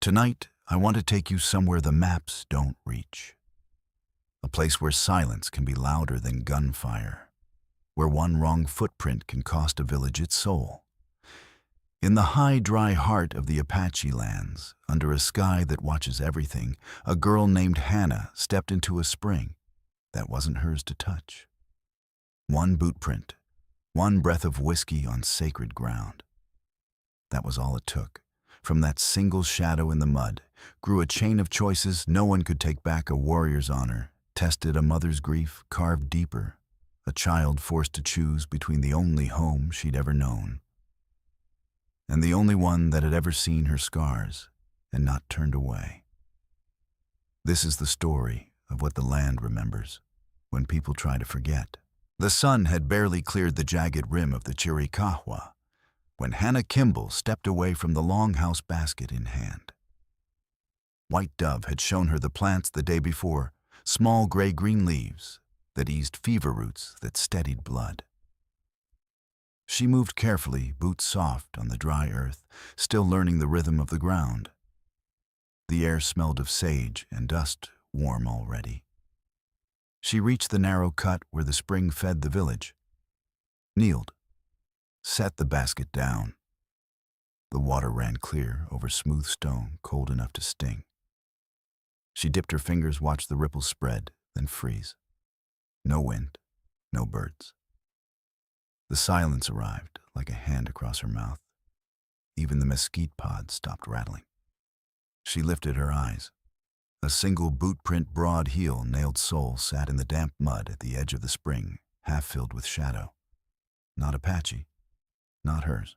Tonight, I want to take you somewhere the maps don't reach. A place where silence can be louder than gunfire, where one wrong footprint can cost a village its soul. In the high, dry heart of the Apache lands, under a sky that watches everything, a girl named Hannah stepped into a spring that wasn't hers to touch. One boot print, one breath of whiskey on sacred ground. That was all it took. From that single shadow in the mud grew a chain of choices no one could take back: a warrior's honor, tested; a mother's grief, carved deeper; a child forced to choose between the only home she'd ever known, and the only one that had ever seen her scars and not turned away. This is the story of what the land remembers when people try to forget. The sun had barely cleared the jagged rim of the Chiricahua when Hannah Kimble stepped away from the longhouse, basket in hand. White Dove had shown her the plants the day before, small gray-green leaves that eased fever roots that steadied blood. She moved carefully, boots soft on the dry earth, still learning the rhythm of the ground. The air smelled of sage and dust, warm already. She reached the narrow cut where the spring fed the village, kneeled, set the basket down. The water ran clear over smooth stone, cold enough to sting. She dipped her fingers, watched the ripples spread, then freeze. No wind, no birds. The silence arrived like a hand across her mouth. Even the mesquite pods stopped rattling. She lifted her eyes. A single boot-print broad heel nailed sole sat in the damp mud at the edge of the spring, half filled with shadow. Not Apache, not hers.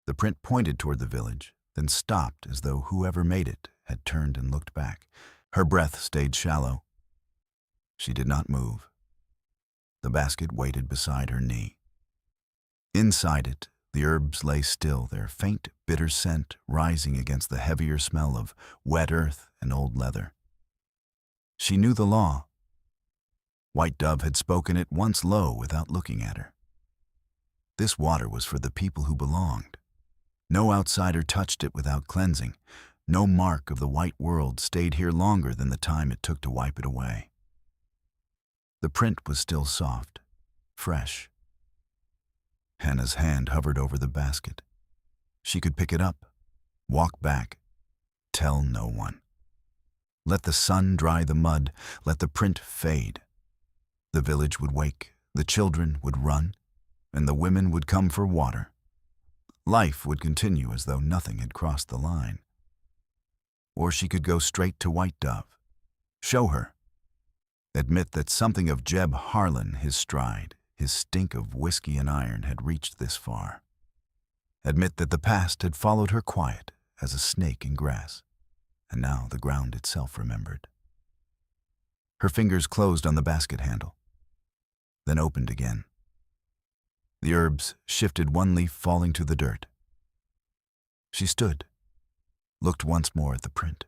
The print pointed toward the village, then stopped as though whoever made it had turned and looked back. Her breath stayed shallow. She did not move. The basket waited beside her knee. Inside it, the herbs lay still, their faint, bitter scent rising against the heavier smell of wet earth and old leather. She knew the law. White Dove had spoken it once low without looking at her. This water was for the people who belonged. No outsider touched it without cleansing. No mark of the white world stayed here longer than the time it took to wipe it away. The print was still soft, fresh. Hannah's hand hovered over the basket. She could pick it up, walk back, tell no one. Let the sun dry the mud, let the print fade. The village would wake, the children would run, and the women would come for water. Life would continue as though nothing had crossed the line. Or she could go straight to White Dove, show her, admit that something of Jeb Harlan, his stride, his stink of whiskey and iron, had reached this far. Admit that the past had followed her quiet as a snake in grass, and now the ground itself remembered. Her fingers closed on the basket handle, then opened again. The herbs shifted, one leaf falling to the dirt. She stood, looked once more at the print.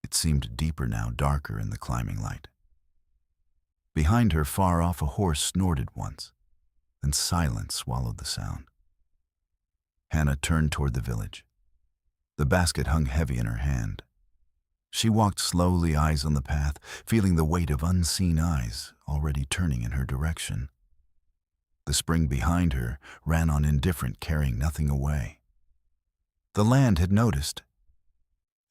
It seemed deeper now, darker in the climbing light. Behind her, far off, a horse snorted once, then silence swallowed the sound. Hannah turned toward the village. The basket hung heavy in her hand. She walked slowly, eyes on the path, feeling the weight of unseen eyes already turning in her direction. The spring behind her ran on indifferent, carrying nothing away. The land had noticed,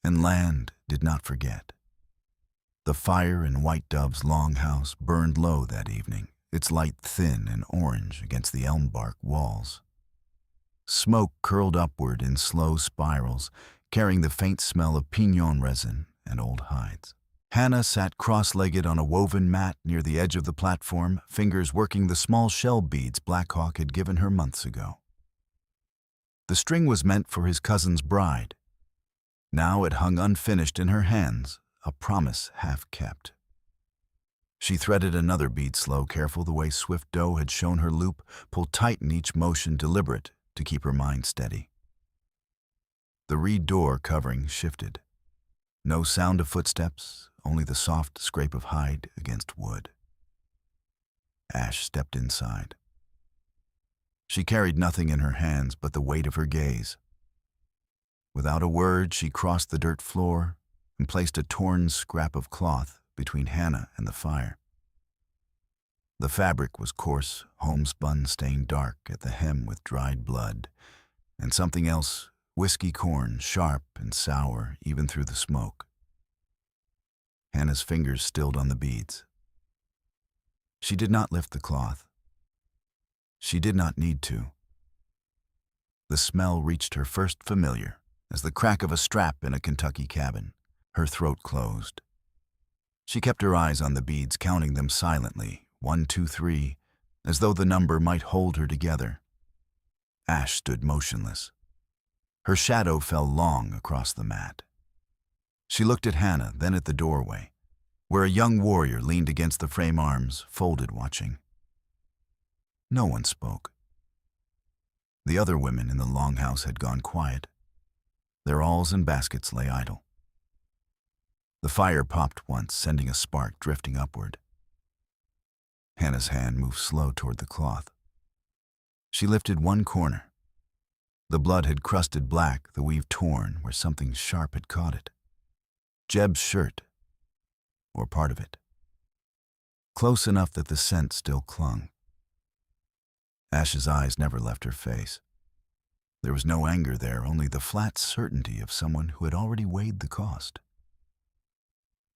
and land did not forget. The fire in White Dove's longhouse burned low that evening, its light thin and orange against the elm bark walls. Smoke curled upward in slow spirals, carrying the faint smell of pinon resin and old hides. Hannah sat cross-legged on a woven mat near the edge of the platform, fingers working the small shell beads Black Hawk had given her months ago. The string was meant for his cousin's bride. Now it hung unfinished in her hands, a promise half kept. She threaded another bead slow, careful, the way swift doe had shown her loop, pulled tight in each motion, deliberate to keep her mind steady. The reed door covering shifted. No sound of footsteps, only the soft scrape of hide against wood. Ash stepped inside. She carried nothing in her hands but the weight of her gaze. Without a word, she crossed the dirt floor and placed a torn scrap of cloth between Hannah and the fire. The fabric was coarse, homespun, stained dark at the hem with dried blood, and something else, whiskey corn, sharp and sour even through the smoke. Hannah's fingers stilled on the beads. She did not lift the cloth. She did not need to. The smell reached her first familiar as the crack of a strap in a Kentucky cabin. Her throat closed. She kept her eyes on the beads, counting them silently, 1, 2, 3, as though the number might hold her together. Ash stood motionless. Her shadow fell long across the mat. She looked at Hannah, then at the doorway, where a young warrior leaned against the frame arms, folded, watching. No one spoke. The other women in the longhouse had gone quiet. Their awls and baskets lay idle. The fire popped once, sending a spark drifting upward. Hannah's hand moved slow toward the cloth. She lifted one corner. The blood had crusted black, the weave torn where something sharp had caught it. Jeb's shirt, or part of it. Close enough that the scent still clung. Ash's eyes never left her face. There was no anger there, only the flat certainty of someone who had already weighed the cost.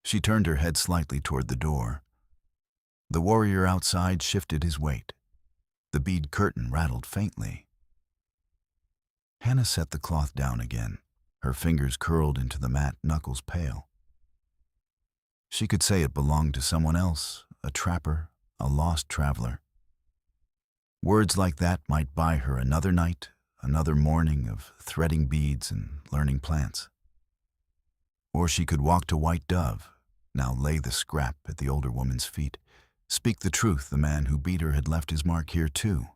She turned her head slightly toward the door. The warrior outside shifted his weight. The bead curtain rattled faintly. Hannah set the cloth down again, her fingers curled into the mat, knuckles pale. She could say it belonged to someone else, a trapper, a lost traveler. Words like that might buy her another night, another morning of threading beads and learning plants. Or she could walk to White Dove, now lay the scrap at the older woman's feet, speak the truth. The man who beat her had left his mark here too,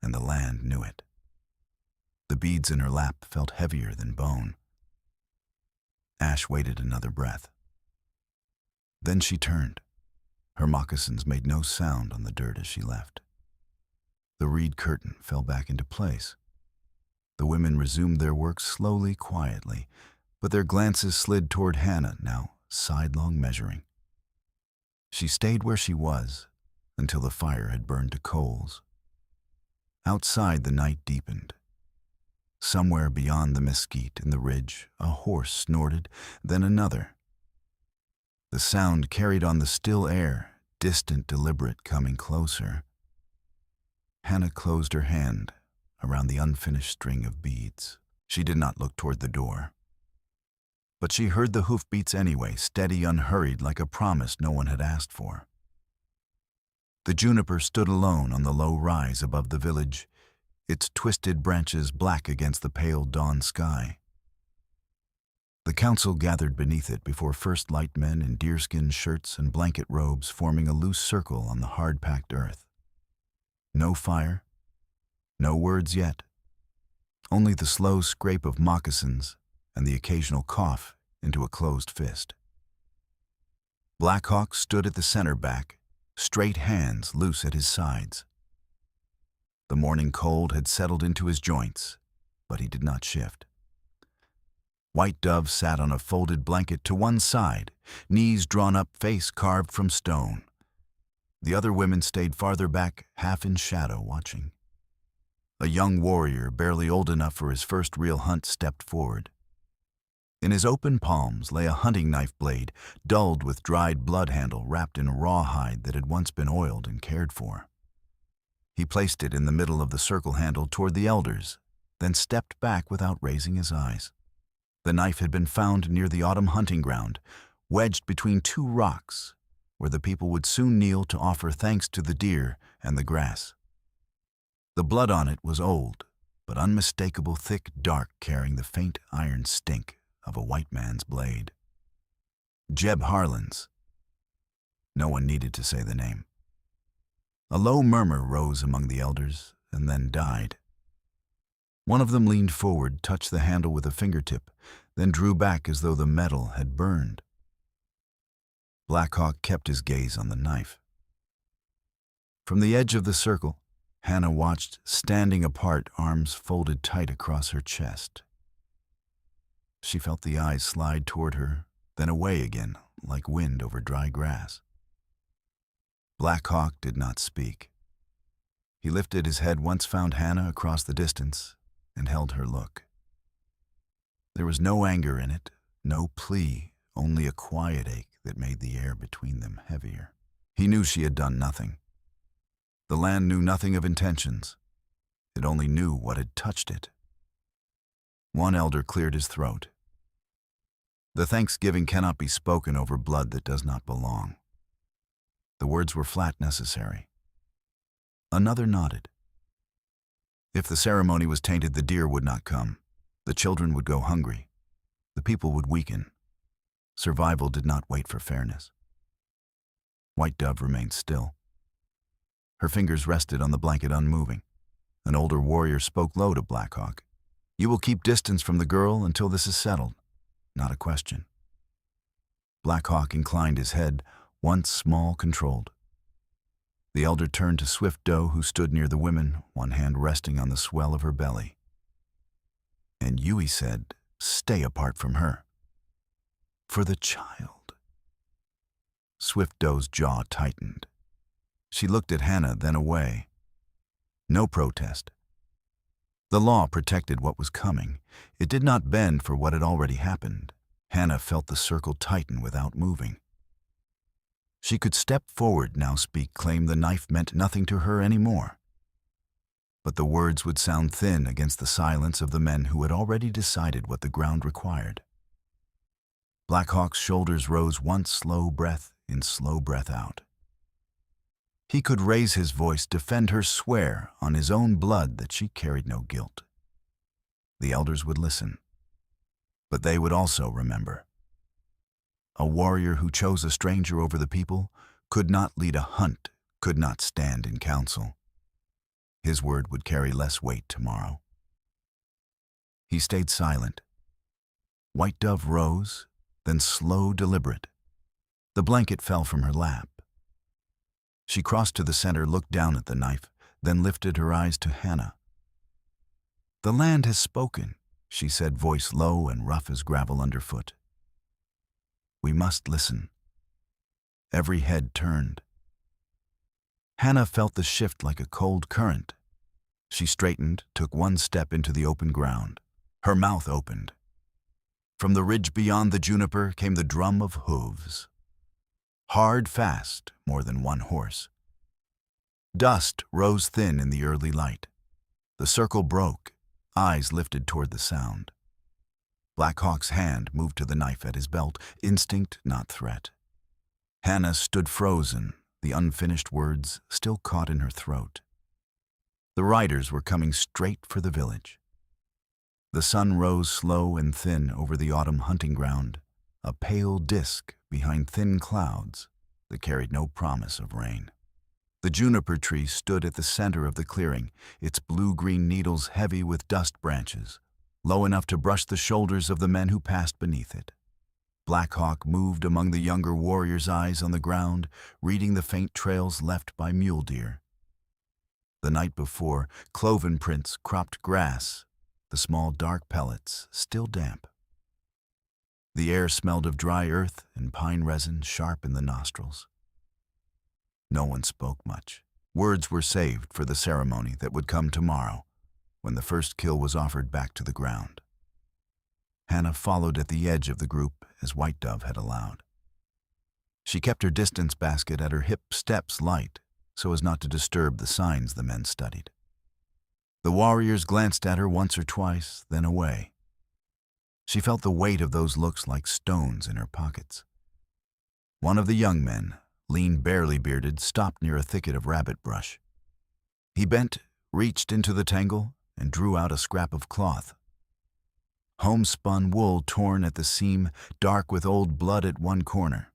and the land knew it. The beads in her lap felt heavier than bone. Ash waited another breath. Then she turned. Her moccasins made no sound on the dirt as she left. The reed curtain fell back into place. The women resumed their work slowly, quietly, but their glances slid toward Hannah, now sidelong measuring. She stayed where she was until the fire had burned to coals. Outside, the night deepened. Somewhere beyond the mesquite in the ridge, a horse snorted, then another. The sound carried on the still air, distant, deliberate, coming closer. Hannah closed her hand around the unfinished string of beads. She did not look toward the door. But she heard the hoofbeats anyway, steady, unhurried, like a promise no one had asked for. The juniper stood alone on the low rise above the village, its twisted branches black against the pale dawn sky. The council gathered beneath it before first light men in deerskin shirts and blanket robes forming a loose circle on the hard-packed earth. No fire, no words yet, only the slow scrape of moccasins and the occasional cough into a closed fist. Black Hawk stood at the center back, straight hands loose at his sides. The morning cold had settled into his joints, but he did not shift. White Dove sat on a folded blanket to one side, knees drawn up, face carved from stone. The other women stayed farther back, half in shadow, watching. A young warrior, barely old enough for his first real hunt, stepped forward. In his open palms lay a hunting knife blade, dulled with dried blood handle wrapped in a rawhide that had once been oiled and cared for. He placed it in the middle of the circle handle toward the elders, then stepped back without raising his eyes. The knife had been found near the autumn hunting ground, wedged between two rocks, where the people would soon kneel to offer thanks to the deer and the grass. The blood on it was old, but unmistakable, thick, dark, carrying the faint iron stink of a white man's blade. Jeb Harlan's. No one needed to say the name. A low murmur rose among the elders and then died. One of them leaned forward, touched the handle with a fingertip, then drew back as though the metal had burned. Black Hawk kept his gaze on the knife. From the edge of the circle, Hannah watched, standing apart, arms folded tight across her chest. She felt the eyes slide toward her, then away again, like wind over dry grass. Black Hawk did not speak. He lifted his head once, found Hannah across the distance, and held her look. There was no anger in it, no plea, only a quiet ache that made the air between them heavier. He knew she had done nothing. The land knew nothing of intentions. It only knew what had touched it. One elder cleared his throat. The thanksgiving cannot be spoken over blood that does not belong. The words were flat necessary. Another nodded. If the ceremony was tainted, the deer would not come. The children would go hungry. The people would weaken. Survival did not wait for fairness. White Dove remained still. Her fingers rested on the blanket, unmoving. An older warrior spoke low to Black Hawk. "You will keep distance from the girl until this is settled." Not a question. Black Hawk inclined his head, once small, controlled. The elder turned to Swift Doe, who stood near the women, one hand resting on the swell of her belly. "And you," he said, "stay apart from her. For the child." Swift Doe's jaw tightened. She looked at Hannah, then away. No protest. The law protected what was coming. It did not bend for what had already happened. Hannah felt the circle tighten without moving. She could step forward now, speak, claim the knife meant nothing to her anymore. But the words would sound thin against the silence of the men who had already decided what the ground required. Black Hawk's shoulders rose, one slow breath in, slow breath out. He could raise his voice, defend her, swear on his own blood that she carried no guilt. The elders would listen, but they would also remember. A warrior who chose a stranger over the people could not lead a hunt, could not stand in council. His word would carry less weight tomorrow. He stayed silent. White Dove rose, then slow, deliberate. The blanket fell from her lap. She crossed to the center, looked down at the knife, then lifted her eyes to Hannah. "The land has spoken," she said, voice low and rough as gravel underfoot. "We must listen." Every head turned. Hannah felt the shift like a cold current. She straightened, took one step into the open ground. Her mouth opened. From the ridge beyond the juniper came the drum of hooves. Hard, fast, more than one horse. Dust rose thin in the early light. The circle broke, eyes lifted toward the sound. Black Hawk's hand moved to the knife at his belt, instinct, not threat. Hannah stood frozen, the unfinished words still caught in her throat. The riders were coming straight for the village. The sun rose slow and thin over the autumn hunting ground, a pale disk behind thin clouds that carried no promise of rain. The juniper tree stood at the center of the clearing, its blue-green needles heavy with dust branches, low enough to brush the shoulders of the men who passed beneath it. Black Hawk moved among the younger warriors' eyes on the ground, reading the faint trails left by mule deer. The night before, cloven prints, cropped grass, the small dark pellets still damp. The air smelled of dry earth and pine resin, sharp in the nostrils. No one spoke much. Words were saved for the ceremony that would come tomorrow, when the first kill was offered back to the ground. Hannah followed at the edge of the group as White Dove had allowed. She kept her distance basket at her hip, steps light, so as not to disturb the signs the men studied. The warriors glanced at her once or twice, then away. She felt the weight of those looks like stones in her pockets. One of the young men, lean, barely bearded, stopped near a thicket of rabbit brush. He bent, reached into the tangle, and drew out a scrap of cloth. Homespun wool torn at the seam, dark with old blood at one corner.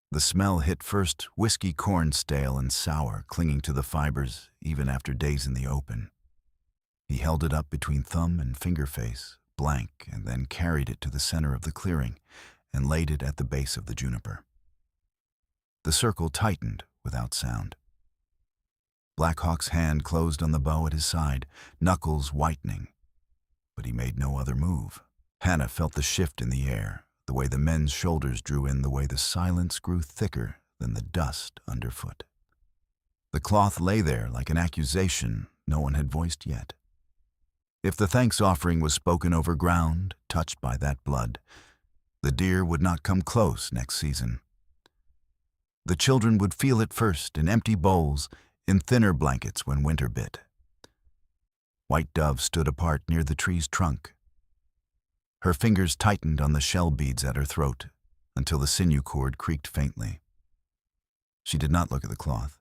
The smell hit first, whiskey corn, stale and sour, clinging to the fibers even after days in the open. He held it up between thumb and finger face, blank, and then carried it to the center of the clearing and laid it at the base of the juniper. The circle tightened without sound. Black Hawk's hand closed on the bow at his side, knuckles whitening, but he made no other move. Hannah felt the shift in the air, the way the men's shoulders drew in, the way the silence grew thicker than the dust underfoot. The cloth lay there like an accusation no one had voiced yet. If the thanks offering was spoken over ground, touched by that blood, the deer would not come close next season. The children would feel it first in empty bowls, in thinner blankets when winter bit. White Dove stood apart near the tree's trunk. Her fingers tightened on the shell beads at her throat until the sinew cord creaked faintly. She did not look at the cloth.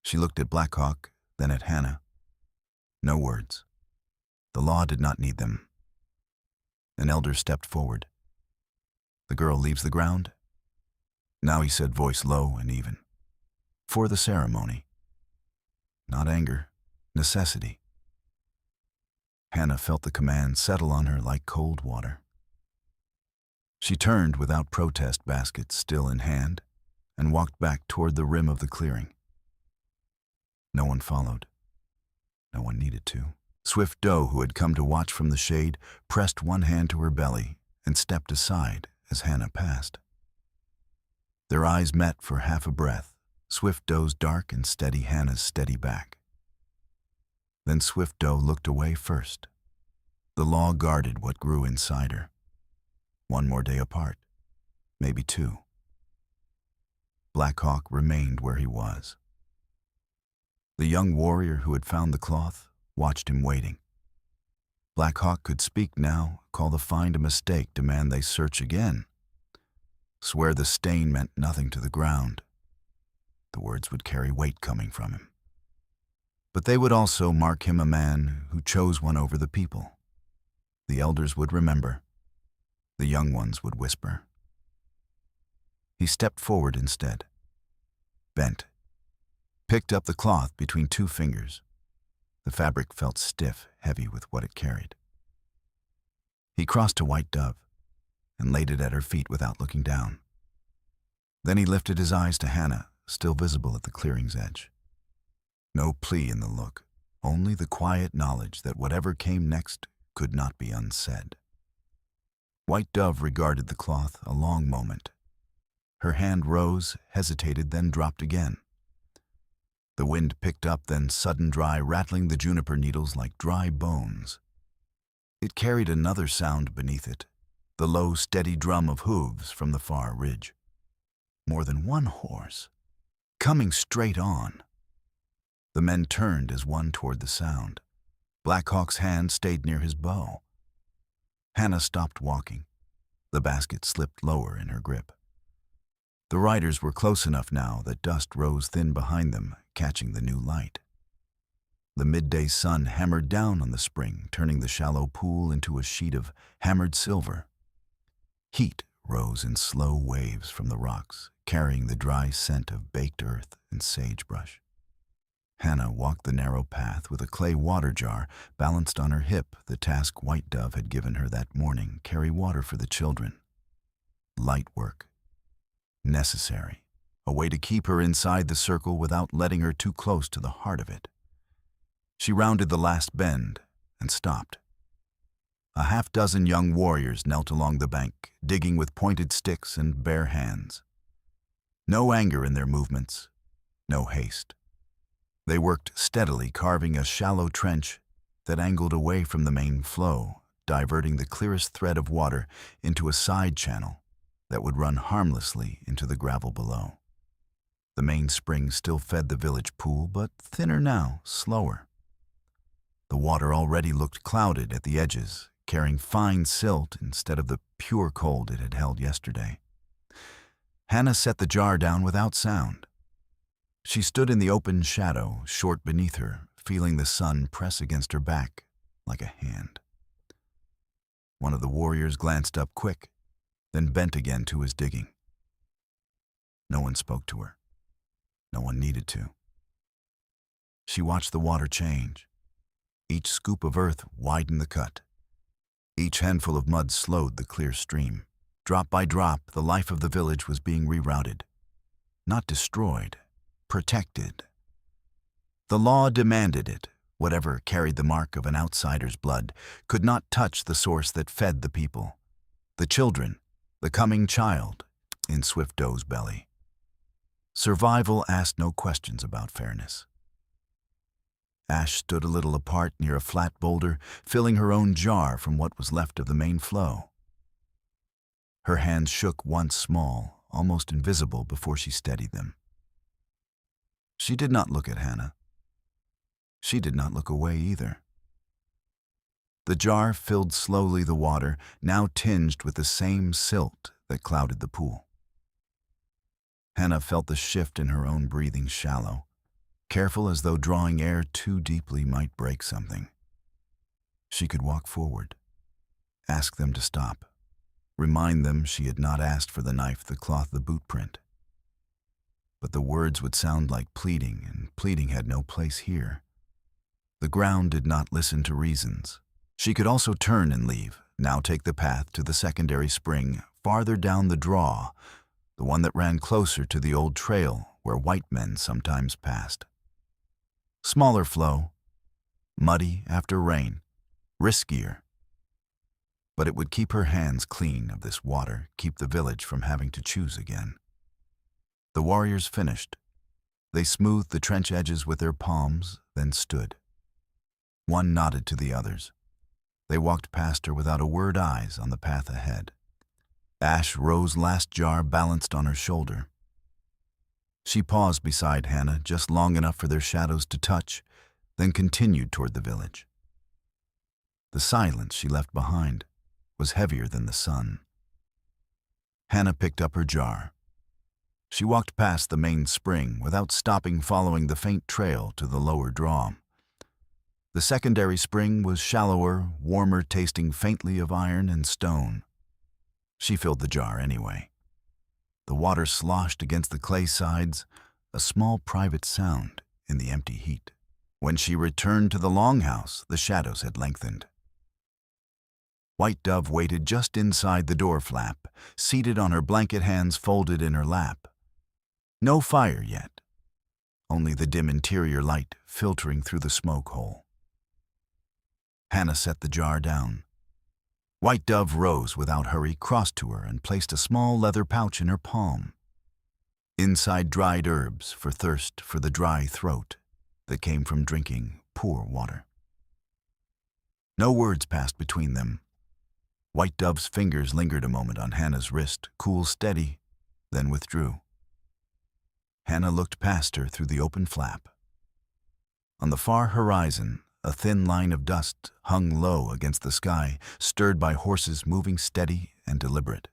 She looked at Black Hawk, then at Hannah. No words. The law did not need them. An elder stepped forward. "The girl leaves the ground?" Now he said, voice low and even. "For the ceremony." Not anger, necessity. Hannah felt the command settle on her like cold water. She turned without protest, basket still in hand, and walked back toward the rim of the clearing. No one followed. No one needed to. Swift Doe, who had come to watch from the shade, pressed one hand to her belly and stepped aside as Hannah passed. Their eyes met for half a breath, Swift Doe's dark and steady, Hannah's steady back. Then Swift Doe looked away first. The law guarded what grew inside her. One more day apart, maybe two. Black Hawk remained where he was. The young warrior who had found the cloth watched him waiting. Black Hawk could speak now, call the find a mistake, demand they search again. Swear the stain meant nothing to the ground. The words would carry weight coming from him. But they would also mark him a man who chose one over the people. The elders would remember. The young ones would whisper. He stepped forward instead. Bent. Picked up the cloth between two fingers. The fabric felt stiff, heavy with what it carried. He crossed to White Dove and laid it at her feet without looking down. Then he lifted his eyes to Hannah, still visible at the clearing's edge. No plea in the look, only the quiet knowledge that whatever came next could not be unsaid. White Dove regarded the cloth a long moment. Her hand rose, hesitated, then dropped again. The wind picked up, then sudden dry, rattling the juniper needles like dry bones. It carried another sound beneath it, the low, steady drum of hooves from the far ridge. More than one horse, coming straight on. The men turned as one toward the sound. Black Hawk's hand stayed near his bow. Hannah stopped walking. The basket slipped lower in her grip. The riders were close enough now that dust rose thin behind them, catching the new light. The midday sun hammered down on the spring, turning the shallow pool into a sheet of hammered silver. Heat rose in slow waves from the rocks, carrying the dry scent of baked earth and sagebrush. Hannah walked the narrow path with a clay water jar balanced on her hip, the task White Dove had given her that morning: carry water for the children. Light work. Necessary. A way to keep her inside the circle without letting her too close to the heart of it. She rounded the last bend and stopped. A half-dozen young warriors knelt along the bank, digging with pointed sticks and bare hands. No anger in their movements, no haste. They worked steadily, carving a shallow trench that angled away from the main flow, diverting the clearest thread of water into a side channel that would run harmlessly into the gravel below. The main spring still fed the village pool, but thinner now, slower. The water already looked clouded at the edges, carrying fine silt instead of the pure cold it had held yesterday. Hannah set the jar down without sound. She stood in the open shadow, short beneath her, feeling the sun press against her back like a hand. One of the warriors glanced up quick, then bent again to his digging. No one spoke to her. No one needed to. She watched the water change. Each scoop of earth widened the cut. Each handful of mud slowed the clear stream. Drop by drop, the life of the village was being rerouted. Not destroyed, protected. The law demanded it, whatever carried the mark of an outsider's blood, could not touch the source that fed the people. The children, the coming child, in Swift Doe's belly. Survival asked no questions about fairness. Ash stood a little apart near a flat boulder, filling her own jar from what was left of the main flow. Her hands shook once small, almost invisible, before she steadied them. She did not look at Hannah. She did not look away either. The jar filled slowly the water, now tinged with the same silt that clouded the pool. Hannah felt the shift in her own breathing shallow, careful as though drawing air too deeply might break something. She could walk forward, ask them to stop, remind them she had not asked for the knife, the cloth, the boot print. But the words would sound like pleading, and pleading had no place here. The ground did not listen to reasons. She could also turn and leave, now take the path to the secondary spring, farther down the draw, the one that ran closer to the old trail where white men sometimes passed. Smaller flow, muddy after rain, riskier. But it would keep her hands clean of this water, keep the village from having to choose again. The warriors finished. They smoothed the trench edges with their palms, then stood. One nodded to the others. They walked past her without a word, eyes on the path ahead. Ash Rose's last jar balanced on her shoulder. She paused beside Hannah just long enough for their shadows to touch, then continued toward the village. The silence she left behind was heavier than the sun. Hannah picked up her jar. She walked past the main spring without stopping, following the faint trail to the lower draw. The secondary spring was shallower, warmer, tasting faintly of iron and stone. She filled the jar anyway. The water sloshed against the clay sides, a small private sound in the empty heat. When she returned to the longhouse, the shadows had lengthened. White Dove waited just inside the door flap, seated on her blanket, hands folded in her lap. No fire yet, only the dim interior light filtering through the smoke hole. Hannah set the jar down. White Dove rose without hurry, crossed to her, and placed a small leather pouch in her palm. Inside dried herbs for thirst, for the dry throat that came from drinking poor water. No words passed between them. White Dove's fingers lingered a moment on Hannah's wrist, cool, steady, then withdrew. Hannah looked past her through the open flap. On the far horizon, a thin line of dust hung low against the sky, stirred by horses moving steady and deliberate.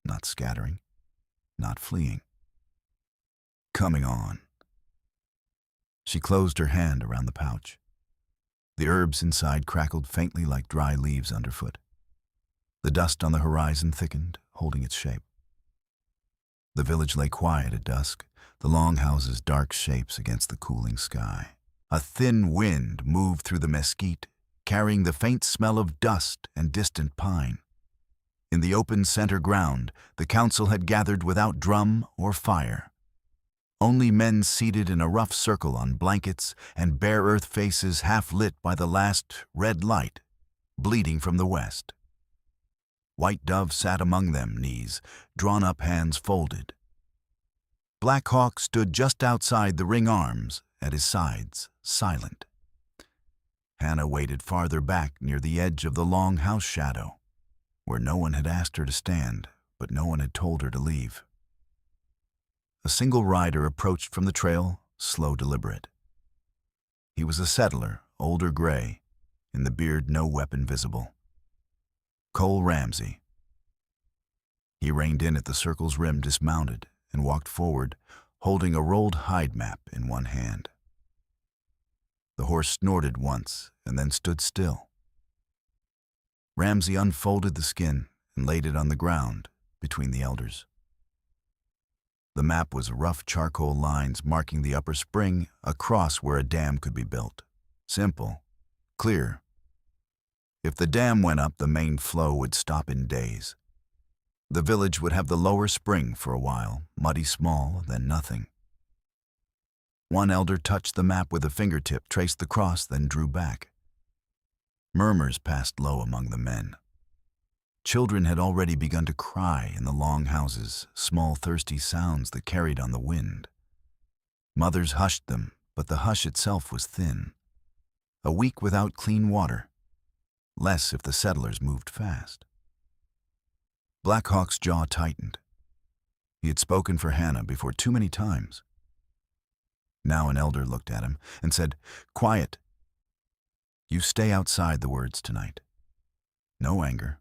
Not scattering, not fleeing. Coming on. She closed her hand around the pouch. The herbs inside crackled faintly like dry leaves underfoot. The dust on the horizon thickened, holding its shape. The village lay quiet at dusk, the longhouses dark shapes against the cooling sky. A thin wind moved through the mesquite, carrying the faint smell of dust and distant pine. In the open center ground, the council had gathered without drum or fire. Only men seated in a rough circle on blankets and bare earth faces half lit by the last red light, bleeding from the west. White Dove sat among them, knees, drawn up, hands folded. Black Hawk stood just outside the ring arms, at his sides, silent. Hannah waited farther back near the edge of the long house shadow, where no one had asked her to stand, but no one had told her to leave. A single rider approached from the trail, slow, deliberate. He was a settler, older gray, in the beard no weapon visible. Cole Ramsey. He reined in at the circle's rim, dismounted, and walked forward, holding a rolled hide map in one hand. The horse snorted once and then stood still. Ramsey unfolded the skin and laid it on the ground between the elders. The map was rough charcoal lines marking the upper spring, across where a dam could be built. Simple, clear. If the dam went up, the main flow would stop in days. The village would have the lower spring for a while, muddy small, then nothing. One elder touched the map with a fingertip, traced the cross, then drew back. Murmurs passed low among the men. Children had already begun to cry in the long houses, small thirsty sounds that carried on the wind. Mothers hushed them, but the hush itself was thin. A week without clean water, less if the settlers moved fast. Black Hawk's jaw tightened. He had spoken for Hannah before too many times. Now an elder looked at him and said, "Quiet. You stay outside the words tonight." No anger.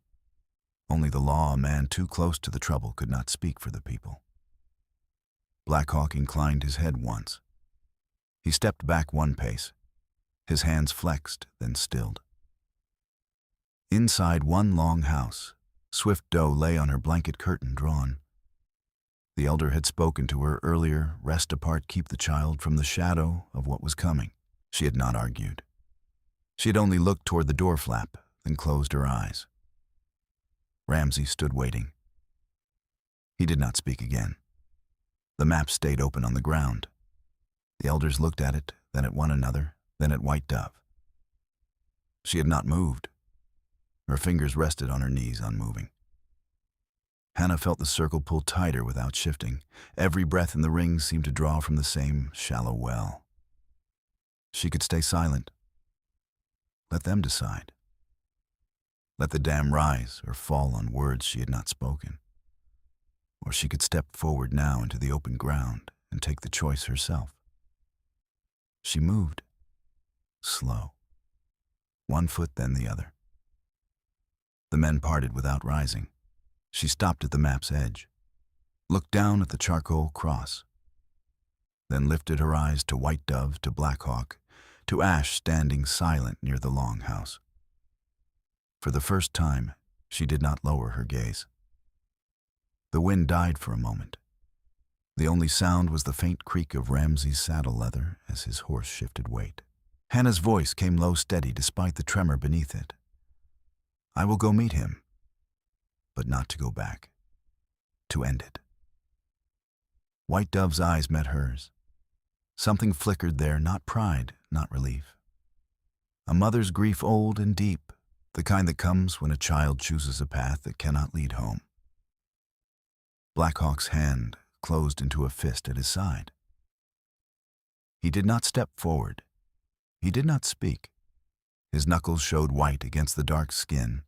Only the law a man too close to the trouble could not speak for the people. Black Hawk inclined his head once. He stepped back one pace. His hands flexed, then stilled. Inside one long house, Swift Doe lay on her blanket curtain drawn. The elder had spoken to her earlier, rest apart, keep the child from the shadow of what was coming. She had not argued. She had only looked toward the door flap, then closed her eyes. Ramsey stood waiting. He did not speak again. The map stayed open on the ground. The elders looked at it, then at one another, then at White Dove. She had not moved. Her fingers rested on her knees, unmoving. Hannah felt the circle pull tighter without shifting. Every breath in the ring seemed to draw from the same shallow well. She could stay silent. Let them decide. Let the dam rise or fall on words she had not spoken. Or she could step forward now into the open ground and take the choice herself. She moved, slow, one foot then the other. The men parted without rising. She stopped at the map's edge, looked down at the charcoal cross, then lifted her eyes to White Dove, to Black Hawk, to Ash standing silent near the long house. For the first time, she did not lower her gaze. The wind died for a moment. The only sound was the faint creak of Ramsey's saddle leather as his horse shifted weight. Hannah's voice came low, steady, despite the tremor beneath it. "I will go meet him, but not to go back, to end it." White Dove's eyes met hers. Something flickered there, not pride, not relief. A mother's grief, old and deep, the kind that comes when a child chooses a path that cannot lead home. Black Hawk's hand closed into a fist at his side. He did not step forward. He did not speak. His knuckles showed white against the dark skin.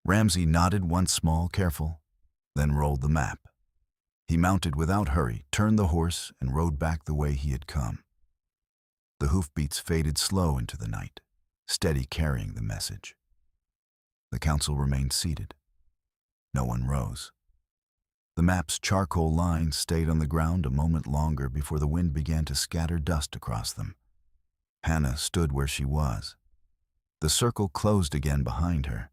Ramsey nodded once, small, careful, then rolled the map. He mounted without hurry, turned the horse, and rode back the way he had come. The hoofbeats faded slow into the night, steady, carrying the message. The council remained seated. No one rose. The map's charcoal lines stayed on the ground a moment longer before the wind began to scatter dust across them. Hannah stood where she was. The circle closed again behind her.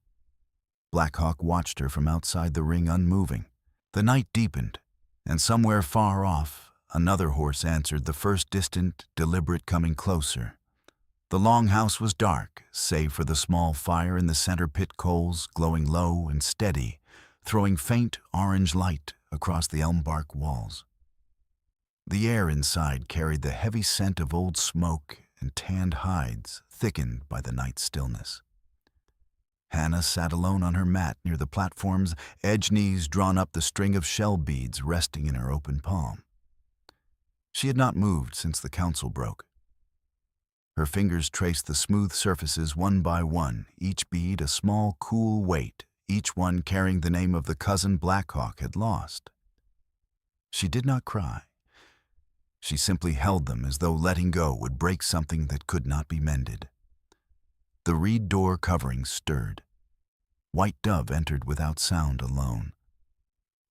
Black Hawk watched her from outside the ring, unmoving. The night deepened, and somewhere far off, another horse answered, the first distant, deliberate coming closer. The long house was dark, save for the small fire in the center pit coals glowing low and steady, throwing faint orange light across the elm bark walls. The air inside carried the heavy scent of old smoke and tanned hides, thickened by the night stillness. Hannah sat alone on her mat near the platform's edge, knees drawn up, the string of shell beads resting in her open palm. She had not moved since the council broke. Her fingers traced the smooth surfaces one by one, each bead a small, cool weight, each one carrying the name of the cousin Black Hawk had lost. She did not cry. She simply held them as though letting go would break something that could not be mended. The reed door covering stirred. White Dove entered without sound, alone.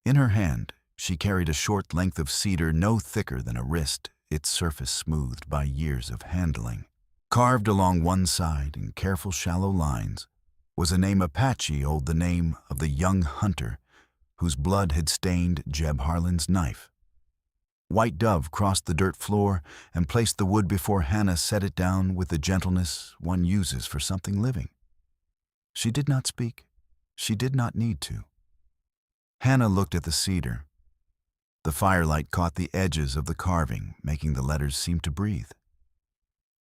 In her hand, she carried a short length of cedar no thicker than a wrist, its surface smoothed by years of handling. Carved along one side in careful shallow lines was a name Apache, old, the name of the young hunter whose blood had stained Jeb Harlan's knife. White Dove crossed the dirt floor and placed the wood before Hannah, set it down with the gentleness one uses for something living. She did not speak. She did not need to. Hannah looked at the cedar. The firelight caught the edges of the carving, making the letters seem to breathe.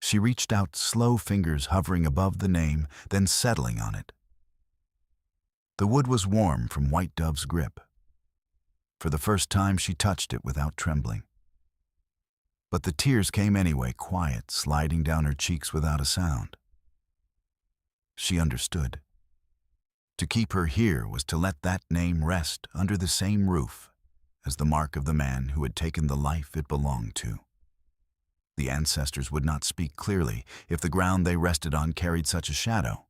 She reached out, slow fingers hovering above the name, then settling on it. The wood was warm from White Dove's grip. For the first time, she touched it without trembling. But the tears came anyway, quiet, sliding down her cheeks without a sound. She understood. To keep her here was to let that name rest under the same roof as the mark of the man who had taken the life it belonged to. The ancestors would not speak clearly if the ground they rested on carried such a shadow.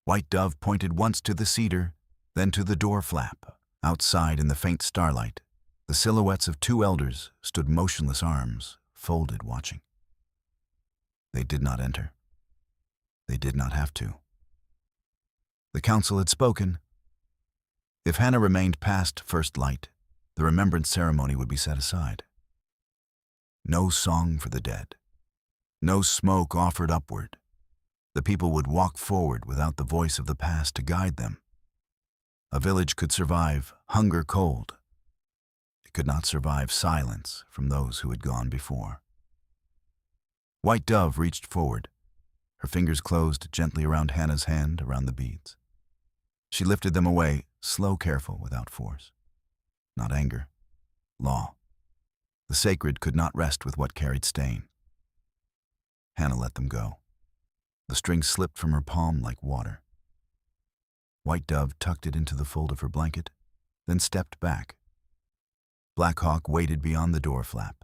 White Dove pointed once to the cedar, then to the door flap. Outside in the faint starlight, the silhouettes of two elders stood motionless, arms folded, watching. They did not enter. They did not have to. The council had spoken. If Hannah remained past first light, the remembrance ceremony would be set aside. No song for the dead. No smoke offered upward. The people would walk forward without the voice of the past to guide them. A village could survive hunger, cold. It could not survive silence from those who had gone before. White Dove reached forward. Her fingers closed gently around Hannah's hand, around the beads. She lifted them away, slow, careful, without force. Not anger. Law. The sacred could not rest with what carried stain. Hannah let them go. The string slipped from her palm like water. White Dove tucked it into the fold of her blanket, then stepped back. Black Hawk waited beyond the door flap.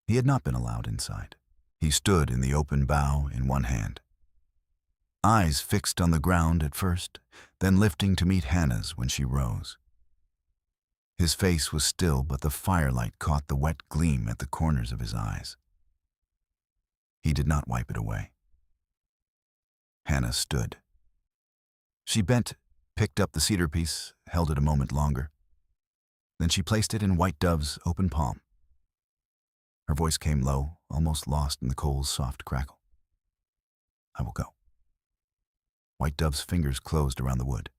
He had not been allowed inside. He stood in the open bow in one hand. Eyes fixed on the ground at first, then lifting to meet Hannah's when she rose. His face was still, but the firelight caught the wet gleam at the corners of his eyes. He did not wipe it away. Hannah stood. She bent, picked up the cedar piece, held it a moment longer. Then she placed it in White Dove's open palm. Her voice came low, almost lost in the coal's soft crackle. I will go. White Dove's fingers closed around the wood.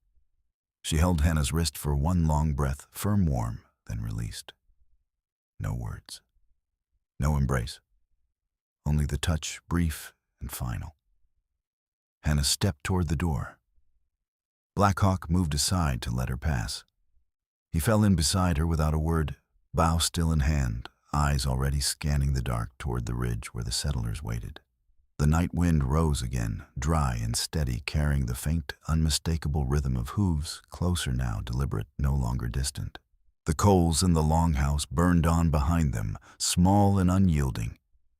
She held Hannah's wrist for one long breath, firm, warm, then released. No words. No embrace. Only the touch, brief and final. Hannah stepped toward the door. Black Hawk moved aside to let her pass. He fell in beside her without a word, bow still in hand, eyes already scanning the dark toward the ridge where the settlers waited. The night wind rose again, dry and steady, carrying the faint, unmistakable rhythm of hooves, closer now, deliberate, no longer distant. The coals in the longhouse burned on behind them, small and unyielding,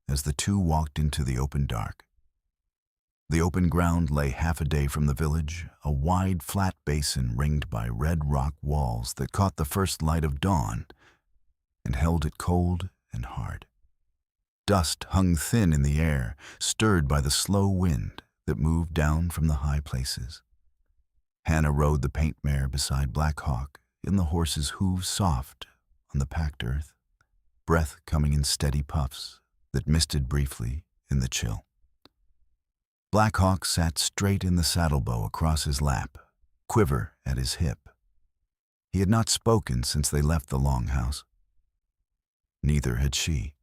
as the two walked into the open dark. The open ground lay half a day from the village, a wide, flat basin ringed by red rock walls that caught the first light of dawn and held it cold and hard. Dust hung thin in the air, stirred by the slow wind that moved down from the high places. Hannah rode the paint mare beside Black Hawk, in the horse's hooves soft on the packed earth, breath coming in steady puffs that misted briefly in the chill. Black Hawk sat straight in the saddlebow across his lap, quiver at his hip. He had not spoken since they left the longhouse. Neither had she.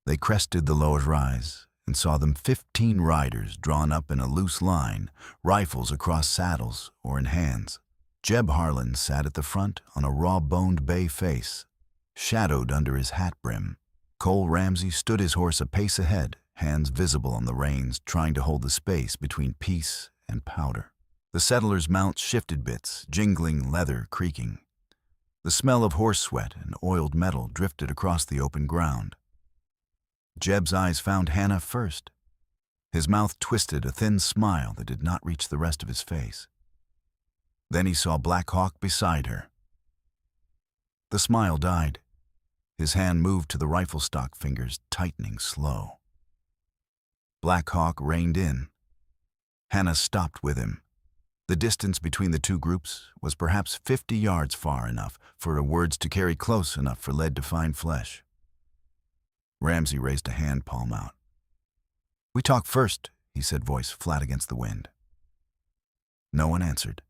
They crested the lower rise and saw them 15 riders drawn up in a loose line, rifles across saddles or in hands. Jeb Harlan sat at the front on a raw-boned bay face, shadowed under his hat brim. Cole Ramsey stood his horse a pace ahead, hands visible on the reins, trying to hold the space between piece and powder. The settlers' mounts shifted bits, jingling leather creaking. The smell of horse sweat and oiled metal drifted across the open ground. Jeb's eyes found Hannah first. His mouth twisted a thin smile that did not reach the rest of his face. Then he saw Black Hawk beside her. The smile died. His hand moved to the rifle stock, fingers tightening slow. Black Hawk reined in. Hannah stopped with him. The distance between the two groups was perhaps 50 yards, far enough for her words to carry, close enough for lead to find flesh. Ramsey raised a hand palm out. "We talk first," he said, voice flat against the wind. No one answered.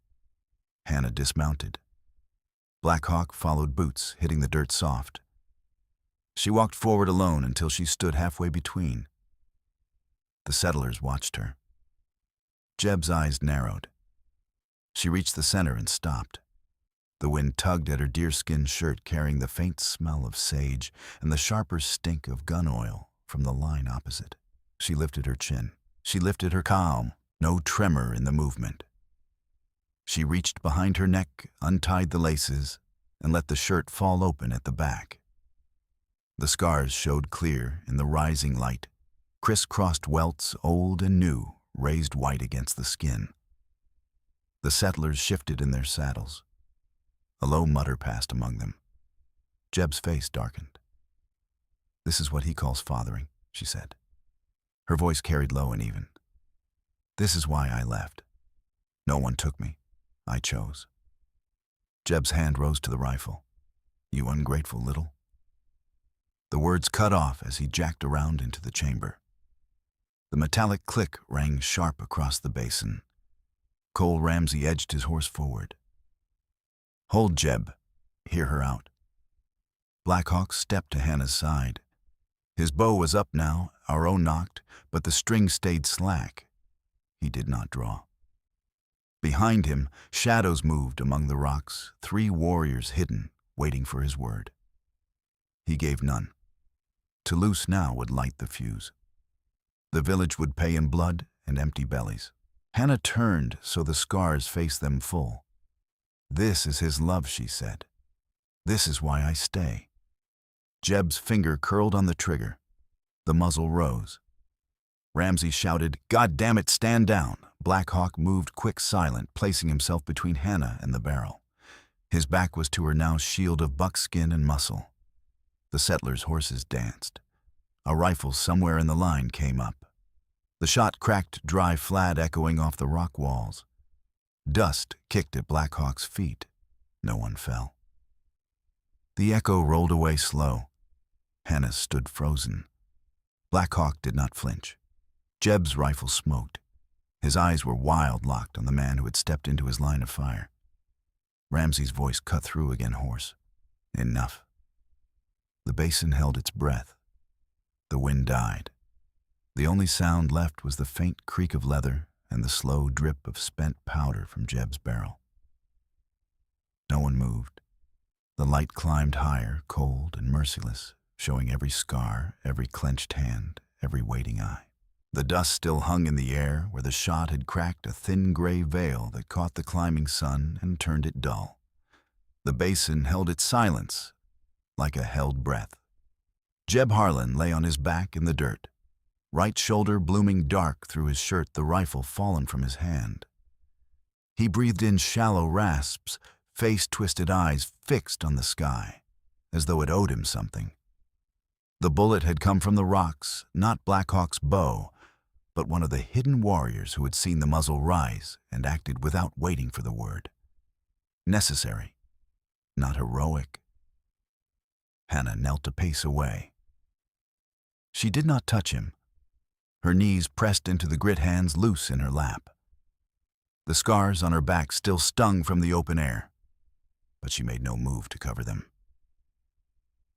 Hannah dismounted. Black Hawk followed Boots, hitting the dirt soft. She walked forward alone until she stood halfway between. The settlers watched her. Jeb's eyes narrowed. She reached the center and stopped. The wind tugged at her deerskin shirt, carrying the faint smell of sage and the sharper stink of gun oil from the line opposite. She lifted her chin. She lifted her calm, no tremor in the movement. She reached behind her neck, untied the laces, and let the shirt fall open at the back. The scars showed clear in the rising light, crisscrossed welts, old and new, raised white against the skin. The settlers shifted in their saddles. A low mutter passed among them. Jeb's face darkened. "This is what he calls fathering," she said. Her voice carried low and even. "This is why I left. No one took me. I chose." Jeb's hand rose to the rifle. "You ungrateful little." The words cut off as he jacked around into the chamber. The metallic click rang sharp across the basin. Cole Ramsey edged his horse forward. "Hold, Jeb. Hear her out." Black Hawk stepped to Hannah's side. His bow was up now, arrow knocked, but the string stayed slack. He did not draw. Behind him, shadows moved among the rocks, 3 warriors hidden, waiting for his word. He gave none. To loose now would light the fuse. The village would pay in blood and empty bellies. Hannah turned so the scars faced them full. "This is his love," she said. "This is why I stay." Jeb's finger curled on the trigger. The muzzle rose. Ramsey shouted, "God damn it, stand down!" Black Hawk moved quick, silent, placing himself between Hannah and the barrel. His back was to her now, shield of buckskin and muscle. The settlers' horses danced. A rifle somewhere in the line came up. The shot cracked dry, flat, echoing off the rock walls. Dust kicked at Black Hawk's feet. No one fell. The echo rolled away slow. Hannah stood frozen. Black Hawk did not flinch. Jeb's rifle smoked. His eyes were wild, locked on the man who had stepped into his line of fire. Ramsey's voice cut through again, hoarse. "Enough." The basin held its breath. The wind died. The only sound left was the faint creak of leather and the slow drip of spent powder from Jeb's barrel. No one moved. The light climbed higher, cold and merciless, showing every scar, every clenched hand, every waiting eye. The dust still hung in the air where the shot had cracked a thin gray veil that caught the climbing sun and turned it dull. The basin held its silence, like a held breath. Jeb Harlan lay on his back in the dirt, right shoulder blooming dark through his shirt, the rifle fallen from his hand. He breathed in shallow rasps, face-twisted eyes fixed on the sky, as though it owed him something. The bullet had come from the rocks, not Black Hawk's bow, but one of the hidden warriors who had seen the muzzle rise and acted without waiting for the word. Necessary, not heroic. Hannah knelt a pace away. She did not touch him. Her knees pressed into the grit hands loose in her lap. The scars on her back still stung from the open air, but she made no move to cover them.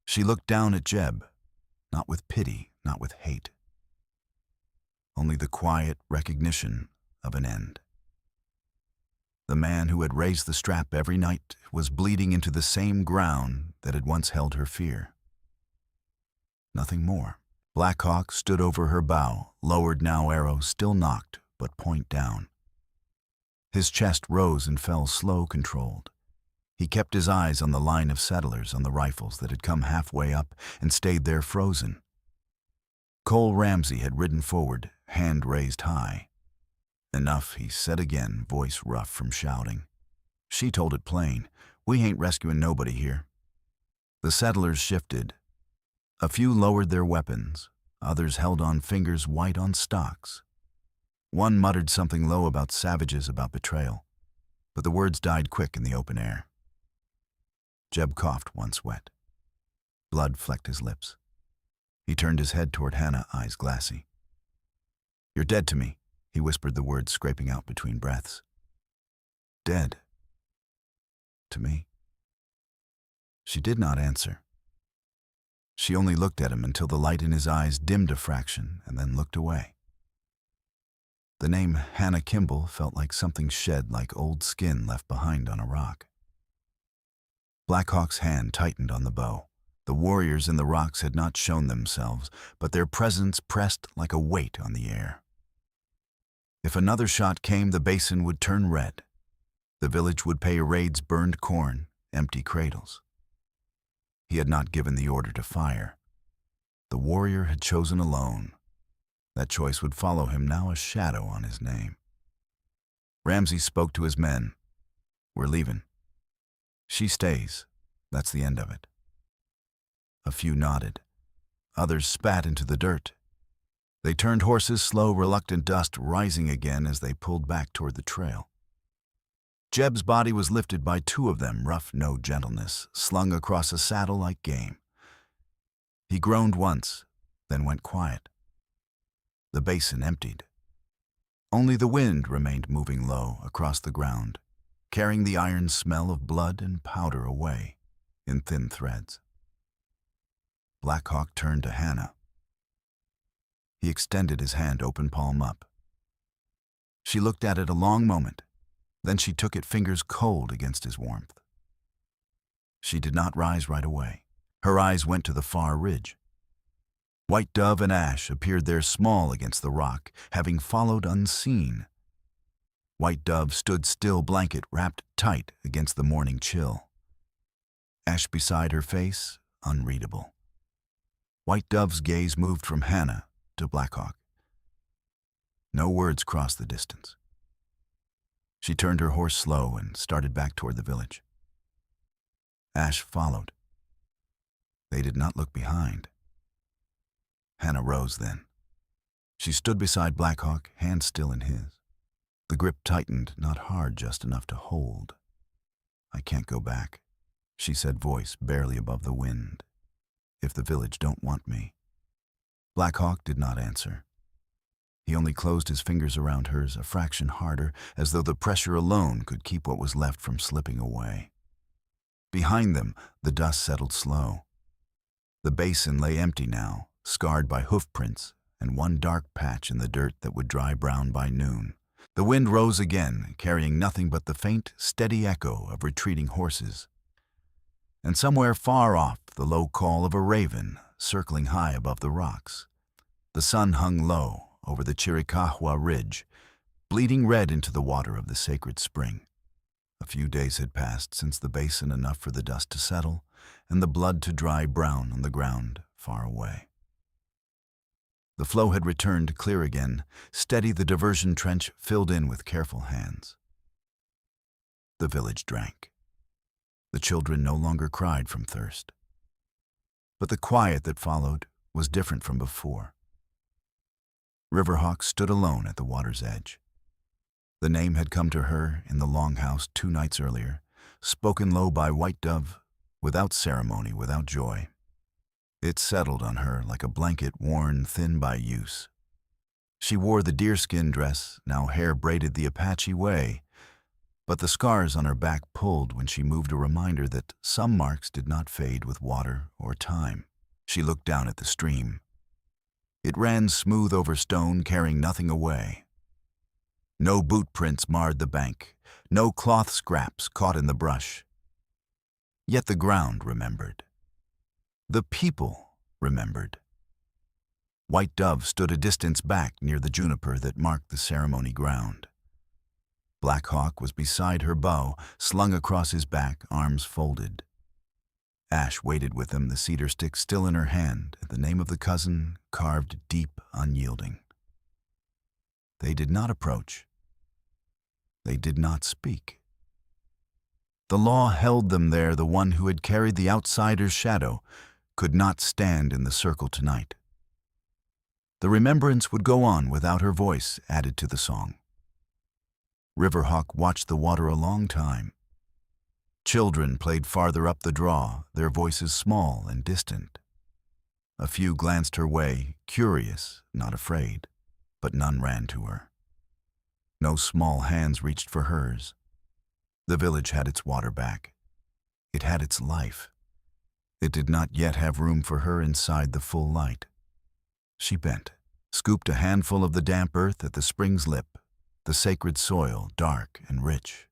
She looked down at Jeb, not with pity, not with hate. Only the quiet recognition of an end. The man who had raised the strap every night was bleeding into the same ground that had once held her fear. Nothing more. Black Hawk stood over her bow, lowered now, arrow still nocked, but point down. His chest rose and fell slow, controlled. He kept his eyes on the line of settlers on the rifles that had come halfway up and stayed there frozen. Cole Ramsey had ridden forward, hand raised high. "Enough," he said again, voice rough from shouting. She told it plain, "We ain't rescuing nobody here." The settlers shifted. A few lowered their weapons, others held on fingers white on stocks. One muttered something low about savages, about betrayal, but the words died quick in the open air. Jeb coughed once wet. Blood flecked his lips. He turned his head toward Hannah, eyes glassy. "You're dead to me," he whispered, the words scraping out between breaths. "Dead. To me." She did not answer. She only looked at him until the light in his eyes dimmed a fraction and then looked away. The name Hannah Kimble felt like something shed like old skin left behind on a rock. Black Hawk's hand tightened on the bow. The warriors in the rocks had not shown themselves, but their presence pressed like a weight on the air. If another shot came, the basin would turn red. The village would pay raids burned corn, empty cradles. He had not given the order to fire. The warrior had chosen alone. That choice would follow him, now a shadow on his name. Ramsey spoke to his men. "We're leaving." "She stays. That's the end of it." A few nodded. Others spat into the dirt. They turned horses, slow, reluctant dust rising again as they pulled back toward the trail. Jeb's body was lifted by two of them, rough no gentleness, slung across a saddle like game. He groaned once, then went quiet. The basin emptied. Only the wind remained moving low across the ground, carrying the iron smell of blood and powder away in thin threads. Black Hawk turned to Hannah. He extended his hand open palm up. She looked at it a long moment. Then she took it, fingers cold against his warmth. She did not rise right away. Her eyes went to the far ridge. White Dove and Ash appeared there small against the rock, having followed unseen. White Dove stood still, blanket wrapped tight against the morning chill. Ash beside her face, unreadable. White Dove's gaze moved from Hannah to Black Hawk. No words crossed the distance. She turned her horse slow and started back toward the village. Ash followed. They did not look behind. Hannah rose then. She stood beside Black Hawk, hand still in his. The grip tightened, not hard, just enough to hold. "I can't go back," she said, voice barely above the wind. "If the village don't want me." Black Hawk did not answer. He only closed his fingers around hers a fraction harder, as though the pressure alone could keep what was left from slipping away. Behind them, the dust settled slow. The basin lay empty now, scarred by hoof prints and one dark patch in the dirt that would dry brown by noon. The wind rose again, carrying nothing but the faint, steady echo of retreating horses. And somewhere far off, the low call of a raven, circling high above the rocks. The sun hung low over the Chiricahua ridge, bleeding red into the water of the sacred spring. A few days had passed since the basin, enough for the dust to settle and the blood to dry brown on the ground far away. The flow had returned clear again, steady, the diversion trench filled in with careful hands. The village drank. The children no longer cried from thirst. But the quiet that followed was different from before. Riverhawk stood alone at the water's edge. The name had come to her in the longhouse 2 nights earlier, spoken low by White Dove, without ceremony, without joy. It settled on her like a blanket worn thin by use. She wore the deerskin dress, now hair braided the Apache way, but the scars on her back pulled when she moved, a reminder that some marks did not fade with water or time. She looked down at the stream. It ran smooth over stone, carrying nothing away. No boot prints marred the bank, no cloth scraps caught in the brush. Yet the ground remembered. The people remembered. White Dove stood a distance back near the juniper that marked the ceremony ground. Black Hawk was beside her bow, slung across his back, arms folded. Ash waited with them, the cedar stick still in her hand, the name of the cousin carved deep, unyielding. They did not approach. They did not speak. The law held them there. The one who had carried the outsider's shadow could not stand in the circle tonight. The remembrance would go on without her voice added to the song. Riverhawk watched the water a long time. Children played farther up the draw, their voices small and distant. A few glanced her way, curious, not afraid, but none ran to her. No small hands reached for hers. The village had its water back. It had its life. It did not yet have room for her inside the full light. She bent, scooped a handful of the damp earth at the spring's lip, the sacred soil, dark and rich.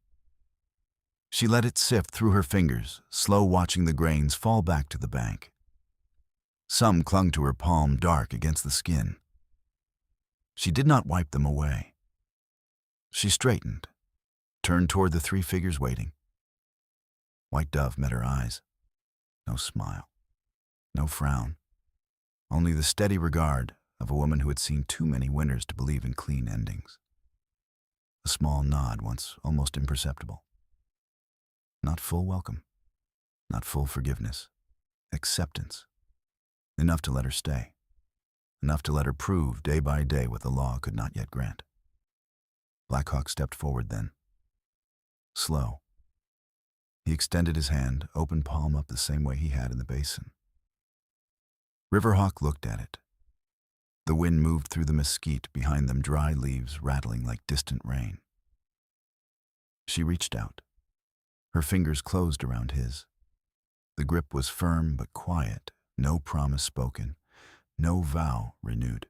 She let it sift through her fingers, slow watching the grains fall back to the bank. Some clung to her palm, dark against the skin. She did not wipe them away. She straightened, turned toward the three figures waiting. White dove met her eyes. No smile, no frown, only the steady regard of a woman who had seen too many winters to believe in clean endings. A small nod, once almost imperceptible. Not full welcome, not full forgiveness, acceptance. Enough to let her stay, enough to let her prove day by day what the law could not yet grant. Black Hawk stepped forward then. Slow. He extended his hand, open palm up the same way he had in the basin. Riverhawk looked at it. The wind moved through the mesquite, behind them dry leaves rattling like distant rain. She reached out. Her fingers closed around his. The grip was firm but quiet, no promise spoken, no vow renewed.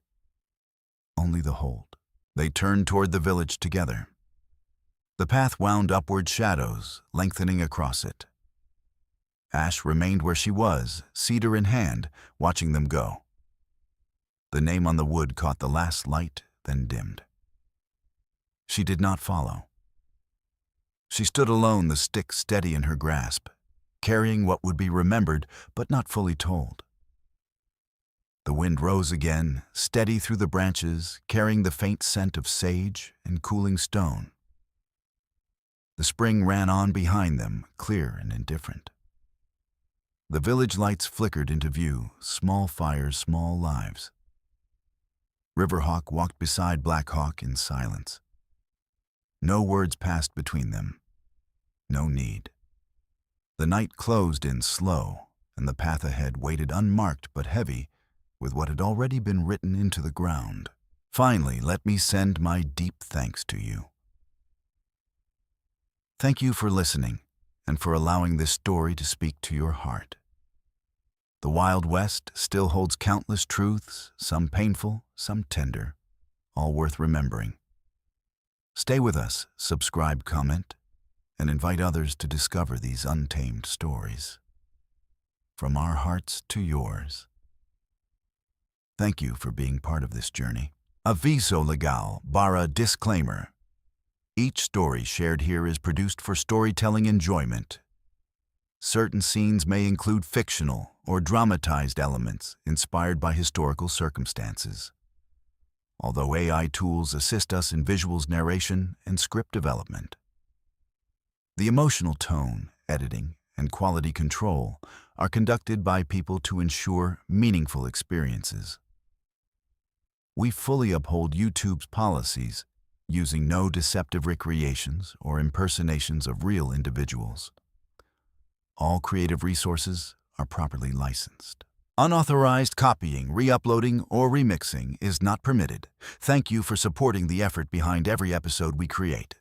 Only the hold. They turned toward the village together. The path wound upward, shadows lengthening across it. Ash remained where she was, cedar in hand, watching them go. The name on the wood caught the last light, then dimmed. She did not follow. She stood alone, the stick steady in her grasp, carrying what would be remembered but not fully told. The wind rose again, steady through the branches, carrying the faint scent of sage and cooling stone. The spring ran on behind them, clear and indifferent. The village lights flickered into view, small fires, small lives. Riverhawk walked beside Black Hawk in silence. No words passed between them. No need. The night closed in slow, and the path ahead waited unmarked but heavy with what had already been written into the ground. Finally, let me send my deep thanks to you. Thank you for listening and for allowing this story to speak to your heart. The Wild West still holds countless truths, some painful, some tender, all worth remembering. Stay with us, subscribe, comment, and invite others to discover these untamed stories. From our hearts to yours. Thank you for being part of this journey. Aviso legal barra disclaimer. Each story shared here is produced for storytelling enjoyment. Certain scenes may include fictional or dramatized elements inspired by historical circumstances. Although AI tools assist us in visuals narration and script development, the emotional tone, editing, and quality control are conducted by people to ensure meaningful experiences. We fully uphold YouTube's policies, using no deceptive recreations or impersonations of real individuals. All creative resources are properly licensed. Unauthorized copying, re-uploading, or remixing is not permitted. Thank you for supporting the effort behind every episode we create.